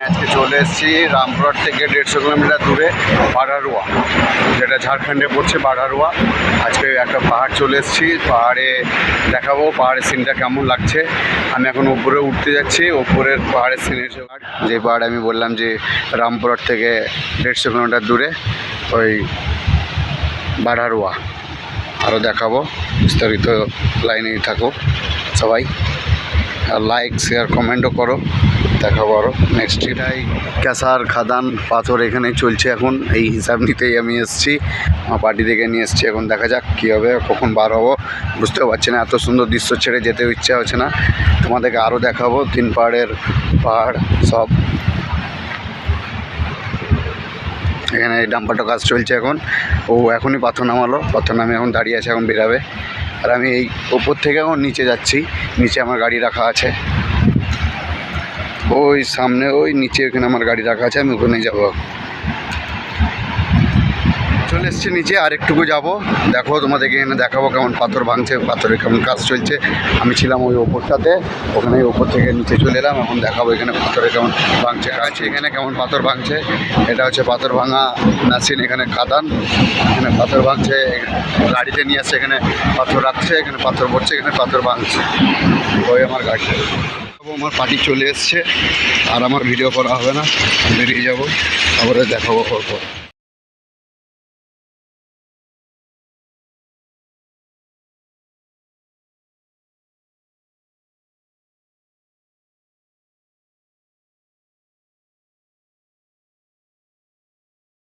আজকে চলে এসেছি রামপুরহাট থেকে 150 কিলোমিটার দূরে বাঘারুয়া, যেটা ঝাড়খণ্ডে পড়ছে বাঘারুয়া। আজকে একটা পাহাড় চলে এসেছি, পাহাড়ে দেখাবো পাহাড়ের সিনটা কেমন লাগছে। আমি এখন উপরে উঠতে যাচ্ছি, উপরের পাহাড়ের সিনের যে পাহাড় আমি বললাম যে রামপুরহাট থেকে 150 কিলোমিটার দূরে, ওই বাঘারুয়া। আরও দেখাবো, বিস্তারিত লাইনেই থাকো সবাই, আর লাইক শেয়ার কমেন্টও করো, দেখাবো আরও নেক্সট। এটাই ক্যাসার খাদান পাথর এখানে চলছে এখন, এই হিসাব নিতেই আমি এসেছি, আমার পার্টি থেকে নিয়ে এসেছি। এখন দেখা যাক কী হবে, কখন বার হবো বুঝতেও পারছি না, এত সুন্দর দৃশ্য ছেড়ে যেতেও ইচ্ছা হচ্ছে না। তোমাদেরকে আরও দেখাবো তিন পাহাড়ের পাহাড় সব। এখানে ডাম্পারটা কাজ চলছে এখন, ও এখনই পাথর নামালো, পাথর নামে এখন দাঁড়িয়ে আছে, এখন বেরাবে। আর আমি এই ওপর থেকে এখন নিচে যাচ্ছি, নিচে আমার গাড়ি রাখা আছে, ওই সামনে ওই নিচে ওখানে আমার গাড়ি রাখা আছে, আমি ওখানে যাবো। চলে এসেছি নিচে, আর একটুকু যাবো, দেখো তোমাদেরকে এখানে দেখাবো কেমন পাথর ভাঙছে, পাথরের কেমন কাজ চলছে। আমি ছিলাম ওই ওপরটাতে, ওখানে ওপর থেকে নিচে চলে এলাম, এখন দেখাবো এখানে পাথরের কেমন ভাঙছে আছে, এখানে কেমন পাথর ভাঙছে। এটা হচ্ছে পাথর ভাঙা মেশিন, এখানে খাদান, এখানে পাথর ভাঙছে, গাড়িতে নিয়ে আসছে, এখানে পাথর রাখছে, এখানে পাথর পড়ছে, এখানে পাথর ভাঙছে। ওই আমার গাড়ি, আমার পার্টি চলে এসছে, আর আমার ভিডিও করা হবে না, বেরিয়ে যাবো, তারপরে দেখাবো পরপর।